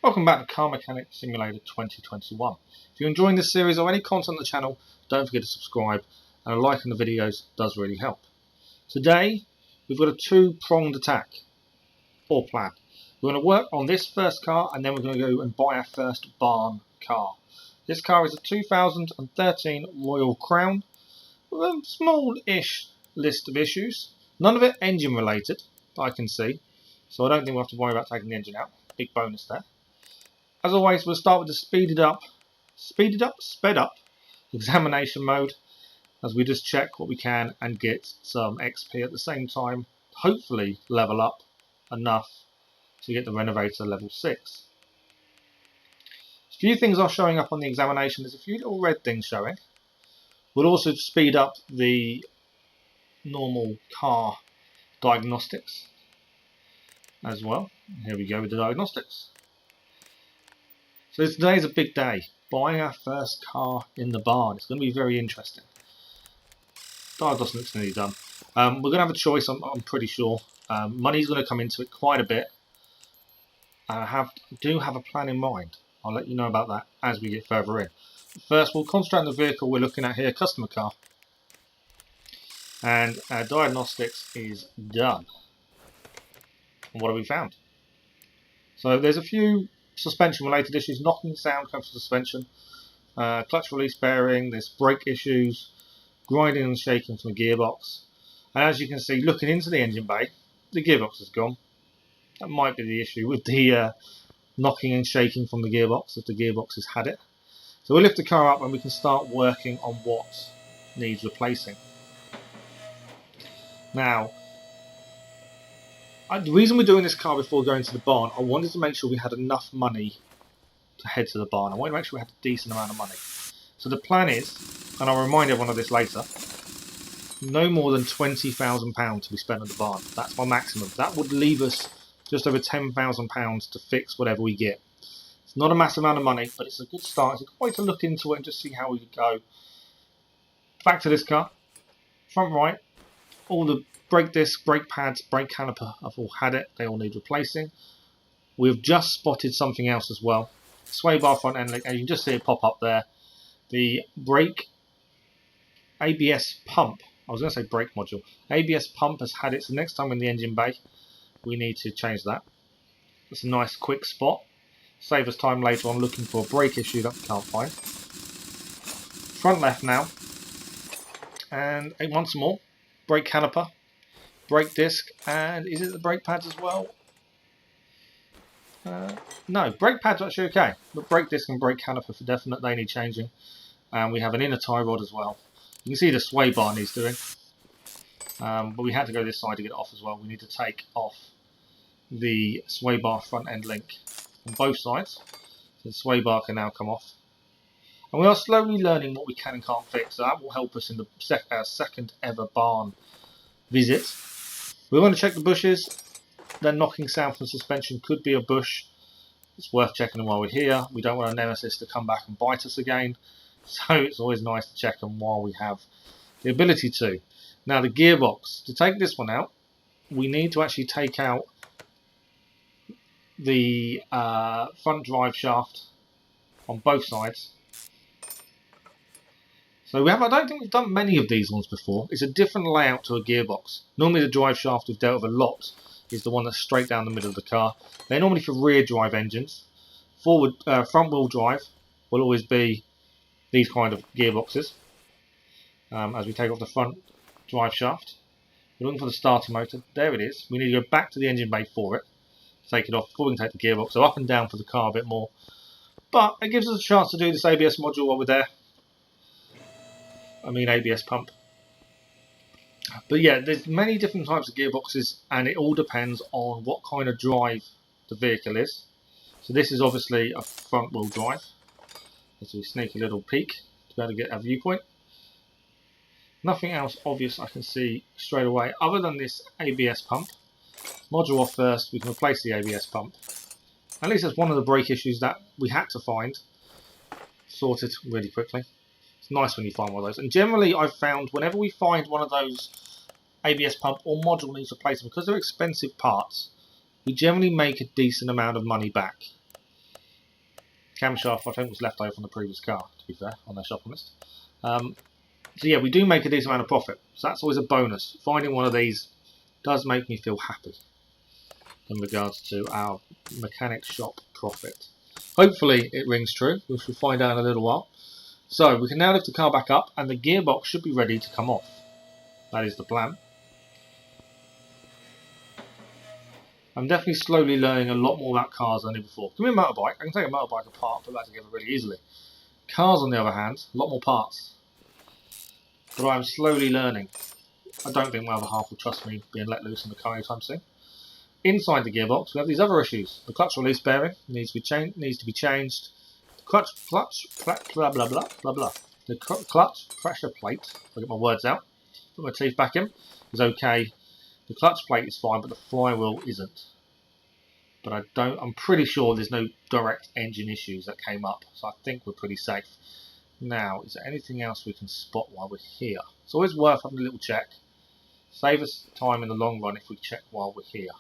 Welcome back to Car Mechanic Simulator 2021. If you're enjoying this series or any content on the channel, don't forget to subscribe, and a like on the videos does really help. Today, we've got a two-pronged attack, or plan. We're going to work on this first car, and then we're going to go and buy our first barn car. This car is a 2013 Royal Crown, with a small-ish list of issues. None of it engine related, that I can see, so I don't think we'll have to worry about taking the engine out. Big bonus there. As always, we'll start with the sped up examination mode, as we just check what we can and get some XP at the same time, hopefully level up enough to get the renovator level 6. A few things are showing up on the examination. There's a few little red things showing. We'll also speed up the normal car diagnostics as well. Here we go with the diagnostics. So today's a big day, buying our first car in the barn. It's going to be very interesting. Diagnostics nearly done. We're going to have a choice, I'm pretty sure. Money's going to come into it quite a bit. I do have a plan in mind. I'll let you know about that as we get further in. First, we'll concentrate on the vehicle we're looking at here, customer car. And our diagnostics is done. And what have we found? So there's a few suspension related issues, knocking sound comes from suspension, clutch release bearing, there's brake issues, grinding and shaking from the gearbox, and as you can see, looking into the engine bay, the gearbox is gone. That might be the issue with the knocking and shaking from the gearbox, if the gearbox has had it. So we'll lift the car up and we can start working on what needs replacing. Now, the reason we're doing this car before going to the barn, I wanted to make sure we had enough money to head to the barn. I wanted to make sure we had a decent amount of money. So the plan is, and I'll remind everyone of this later, no more than £20,000 to be spent at the barn. That's my maximum. That would leave us just over £10,000 to fix whatever we get. It's not a massive amount of money, but it's a good start. It's a way to look into it and just see how we go. Back to this car. Front right, all the brake disc, brake pads, brake caliper, I've all had it. They all need replacing. We've just spotted something else as well. Sway bar front end link, and you can just see it pop up there. The brake ABS pump, I was going to say brake module. ABS pump has had it, so next time we're in the engine bay, we need to change that. It's a nice quick spot. Save us time later on looking for a brake issue that we can't find. Front left now. And once more, brake caliper, brake disc, and is it the brake pads as well? No, brake pads are actually okay, but brake disc and brake caliper for definite, they need changing. And we have an inner tie rod as well. You can see the sway bar needs doing, but we had to go this side to get it off as well. We need to take off the sway bar front end link on both sides, so the sway bar can now come off. And we are slowly learning what we can and can't fix, so that will help us in the second ever barn visit. We want to check the bushes. Then knocking sound from suspension could be a bush. It's worth checking them while we're here. We don't want a nemesis to come back and bite us again, so it's always nice to check them while we have the ability to. Now the gearbox, to take this one out, we need to actually take out the front drive shaft on both sides. So I don't think we've done many of these ones before. It's a different layout to a gearbox. Normally the drive shaft we've dealt with a lot is the one that's straight down the middle of the car. They're normally for rear drive engines. Front wheel drive will always be these kind of gearboxes. As we take off the front drive shaft, we're looking for the starter motor. There it is. We need to go back to the engine bay for it. Take it off before we can take the gearbox. So up and down for the car a bit more. But it gives us a chance to do this ABS module while we're there. I mean ABS pump. But yeah, there's many different types of gearboxes, and it all depends on what kind of drive the vehicle is. So this is obviously a front wheel drive. As we sneak a little peek to be able to get a viewpoint. Nothing else obvious I can see straight away other than this ABS pump. Module off first, we can replace the ABS pump. At least that's one of the brake issues that we had to find sorted really quickly. It's nice when you find one of those. And generally I've found whenever we find one of those ABS pump or module needs replacing, because they're expensive parts, we generally make a decent amount of money back. camshaft I think was left over from the previous car, to be fair, on their shopping list. So yeah, we do make a decent amount of profit, so that's always a bonus. Finding one of these does make me feel happy in regards to our mechanic shop profit. Hopefully it rings true, we shall find out in a little while. So we can now lift the car back up and the gearbox should be ready to come off. That is the plan. I'm definitely slowly learning a lot more about cars than I did before. Give me a motorbike, I can take a motorbike apart and put that together really easily. Cars on the other hand, a lot more parts. But I'm slowly learning. I don't think my other half will trust me being let loose in the car anytime soon. Inside the gearbox, we have these other issues. The clutch release bearing needs to be changed. The clutch blah blah blah blah blah. The clutch pressure plate. I'll get my words out. Put my teeth back in. Is okay. The clutch plate is fine, but the flywheel isn't. But I'm pretty sure there's no direct engine issues that came up, so I think we're pretty safe. Now, is there anything else we can spot while we're here? It's always worth having a little check. Save us time in the long run if we check while we're here.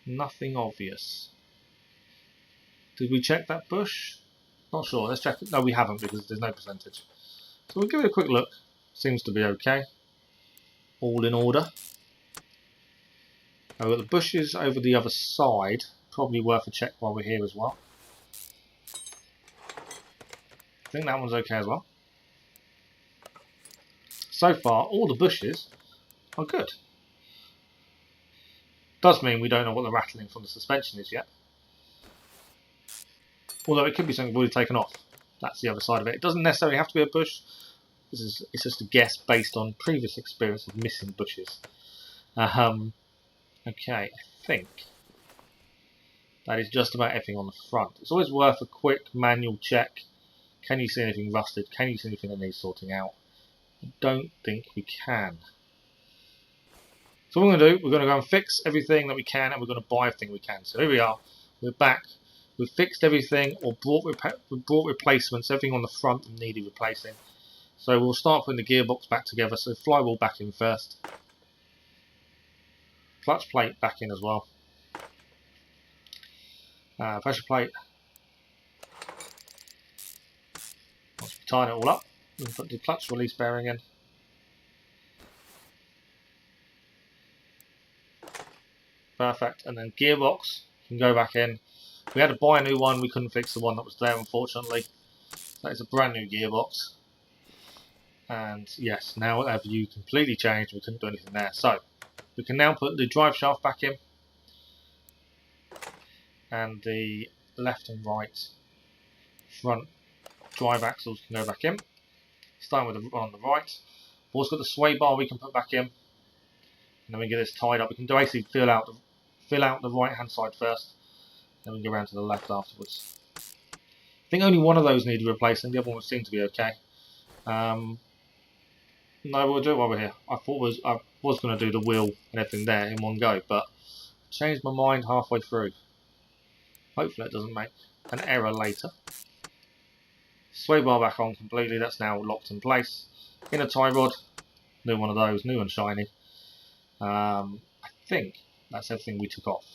Nothing obvious. Did we check that bush? Not sure. Let's check it. No, we haven't because there's no percentage. So we'll give it a quick look. Seems to be okay. All in order. Now we've got the bushes over the other side. Probably worth a check while we're here as well. I think that one's okay as well. So far, all the bushes are good. Does mean we don't know what the rattling from the suspension is yet. Although it could be something we've already taken off. That's the other side of it. It doesn't necessarily have to be a bush. It's just a guess based on previous experience of missing bushes. Okay, I think that is just about everything on the front. It's always worth a quick manual check. Can you see anything rusted? Can you see anything that needs sorting out? I don't think we can. So what we're going to do, we're going to go and fix everything that we can and we're going to buy everything we can. So here we are, we're back, we've fixed everything or brought replacements, everything on the front that needed replacing. So we'll start putting the gearbox back together, so flywheel back in first. Clutch plate back in as well. Pressure plate. Once we tighten it all up, we can put the clutch release bearing in. Perfect, and then gearbox can go back in. We had to buy a new one, we couldn't fix the one that was there unfortunately. That is a brand new gearbox. And yes, now our view completely changed, we couldn't do anything there. So, we can now put the drive shaft back in. And the left and right front drive axles can go back in. Starting with the one on the right. We've also got the sway bar we can put back in. And then we get this tied up. We can basically fill out the right hand side first, then we can go around to the left afterwards. I think only one of those needed replacing, the other one would seem to be okay. No, we'll do it while we're here. I was going to do the wheel and everything there in one go, but changed my mind halfway through. Hopefully it doesn't make an error later. Sway bar back on completely, that's now locked in place. Inner tie rod, new one of those, new and shiny. I think that's everything we took off.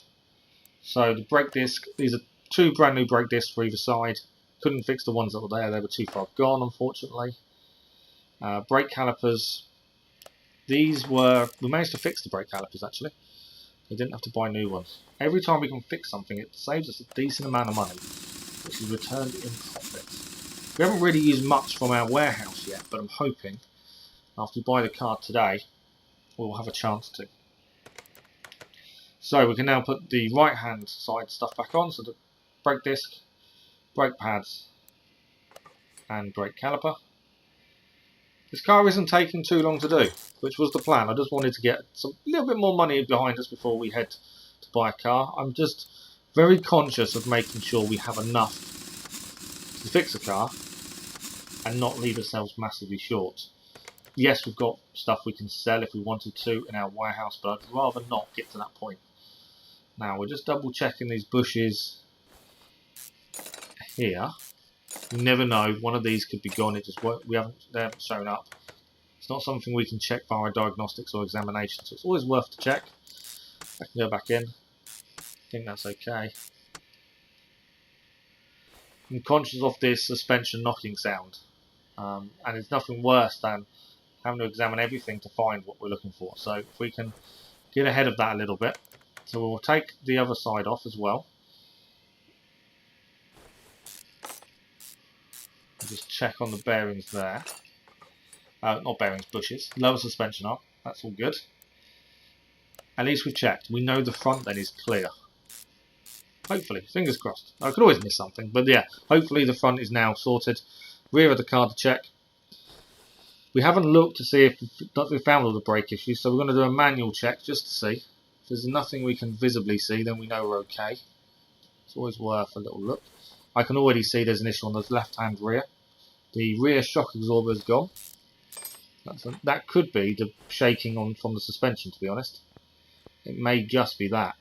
So the brake disc, these are two brand new brake discs for either side. Couldn't fix the ones that were there, they were too far gone unfortunately. Brake calipers, we managed to fix the brake calipers actually. We didn't have to buy new ones. Every time we can fix something it saves us a decent amount of money, which is returned in profit. We haven't really used much from our warehouse yet, but I'm hoping after we buy the car today we'll have a chance to. So we can now put the right hand side stuff back on, so the brake disc, brake pads and brake caliper. This car isn't taking too long to do, which was the plan. I just wanted to get a little bit more money behind us before we head to buy a car. I'm just very conscious of making sure we have enough to fix a car and not leave ourselves massively short. Yes, we've got stuff we can sell if we wanted to in our warehouse, but I'd rather not get to that point. Now we're just double checking these bushes here. You never know, one of these could be gone, they haven't shown up. It's not something we can check via diagnostics or examination, so it's always worth to check. I can go back in, I think that's okay. I'm conscious of this suspension knocking sound, and it's nothing worse than having to examine everything to find what we're looking for. So if we can get ahead of that a little bit, so we'll take the other side off as well. I'll just check on the bearings there. Not bearings, bushes. Lower suspension up. That's all good. At least we've checked. We know the front then is clear. Hopefully, fingers crossed. I could always miss something, but yeah, hopefully the front is now sorted. Rear of the car to check. We haven't looked to see if we found all the brake issues, so we're going to do a manual check just to see. If there's nothing we can visibly see, then we know we're okay. It's always worth a little look. I can already see there's an issue on the left-hand rear. The rear shock absorber is gone. That could be the shaking from the suspension, to be honest. It may just be that.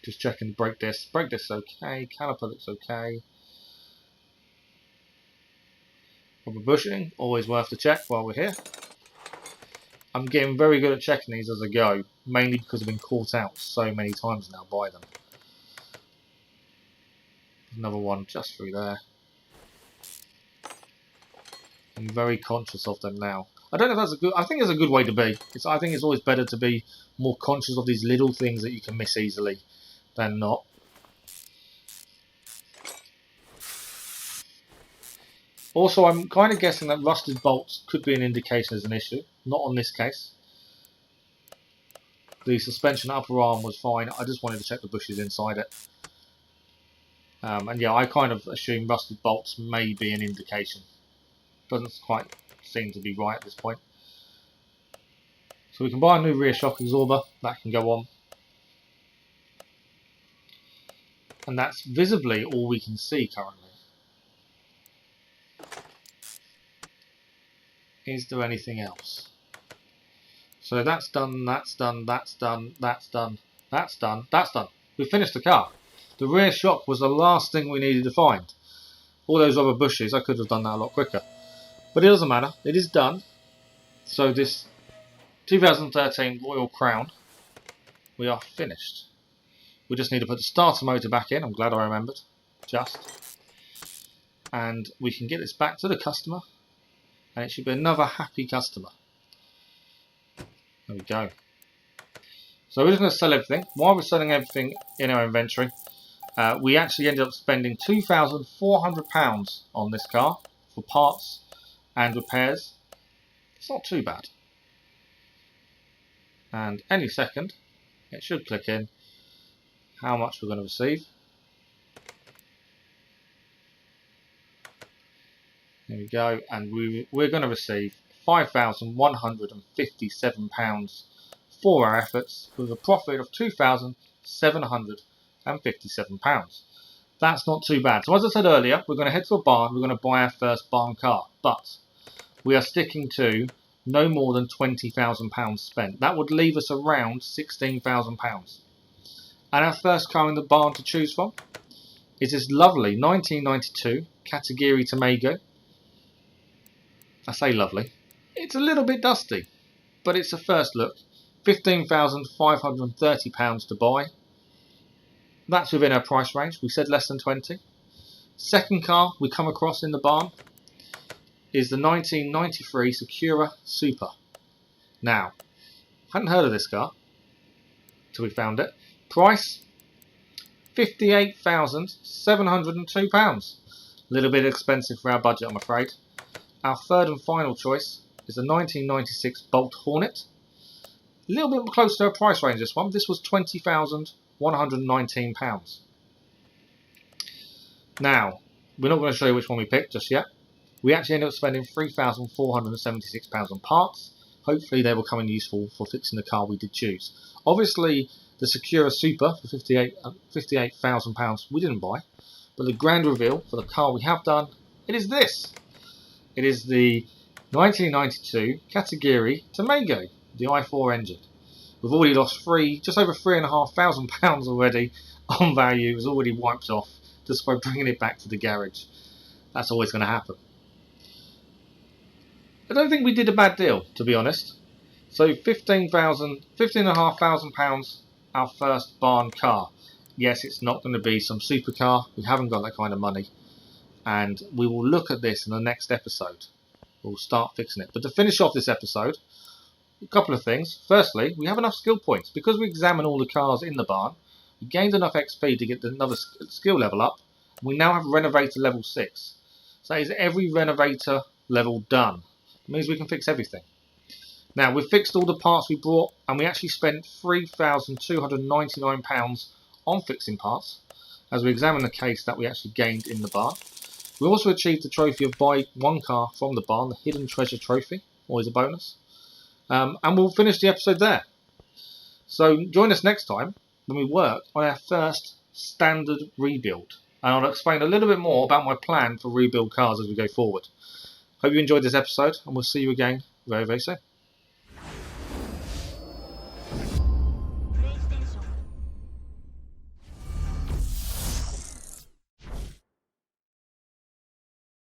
Just checking the brake disc. Brake disc's okay. Caliper looks okay. Rubber bushing, always worth the check while we're here. I'm getting very good at checking these as I go, mainly because I've been caught out so many times now by them. Another one just through there. I'm very conscious of them now. I don't know if that's a good. I think it's a good way to be. I think it's always better to be more conscious of these little things that you can miss easily than not. Also, I'm kind of guessing that rusted bolts could be an indication as an issue. Not on this case. The suspension upper arm was fine. I just wanted to check the bushes inside it. And yeah, I kind of assume rusted bolts may be an indication. Doesn't quite seem to be right at this point. So we can buy a new rear shock absorber. That can go on. And that's visibly all we can see currently. Is there anything else? So that's done, that's done, that's done, that's done, that's done, that's done. We finished the car. The rear shock was the last thing we needed to find. All those rubber bushes, I could have done that a lot quicker. But it doesn't matter, it is done. So this 2013 Royal Crown, we are finished. We just need to put the starter motor back in, I'm glad I remembered. And we can get this back to the customer. And it should be another happy customer. There we go. So we're just going to sell everything. While we're selling everything in our inventory, we actually ended up spending £2,400 on this car for parts and repairs. It's not too bad. And any second, it should click in how much we're going to receive. There we go, and we're going to receive £5,157 for our efforts, with a profit of £2,757. That's not too bad. So as I said earlier, we're going to head to a barn, we're going to buy our first barn car, but we are sticking to no more than £20,000 spent. That would leave us around £16,000. And our first car in the barn to choose from is this lovely 1992 Category Tomago. I say lovely. It's a little bit dusty, but it's a first look. £15,530 to buy. That's within our price range. We said less than 20. Second car we come across in the barn is the 1993 Sakura Super. Now, hadn't heard of this car till we found it. Price £58,702. A little bit expensive for our budget, I'm afraid. Our third and final choice is the 1996 Bolt Hornet. A little bit closer to our price range, this one. This was £20,119. Now, we're not going to show you which one we picked just yet. We actually ended up spending £3,476 on parts. Hopefully they will come in useful for fixing the car we did choose. Obviously, the Sakura Super for £58,000 we didn't buy. But the grand reveal for the car we have done, it is this. It is the 1992 Category Tomago, the i4 engine. We've already lost just over £3,500 already on value. It was already wiped off just by bringing it back to the garage. That's always going to happen. I don't think we did a bad deal, to be honest. So £15,500, our first barn car. Yes, it's not going to be some supercar. We haven't got that kind of money. And we will look at this in the next episode. We'll start fixing it. But to finish off this episode, a couple of things. Firstly, we have enough skill points. Because we examine all the cars in the barn, we gained enough XP to get another skill level up. We now have Renovator level 6. So that is every Renovator level done. It means we can fix everything. Now, we've fixed all the parts we brought, and we actually spent £3,299 on fixing parts, as we examine the case that we actually gained in the barn. We also achieved the trophy of buy one car from the barn, the Hidden Treasure Trophy, always a bonus. And we'll finish the episode there. So join us next time when we work on our first standard rebuild. And I'll explain a little bit more about my plan for rebuild cars as we go forward. Hope you enjoyed this episode, and we'll see you again very, very soon.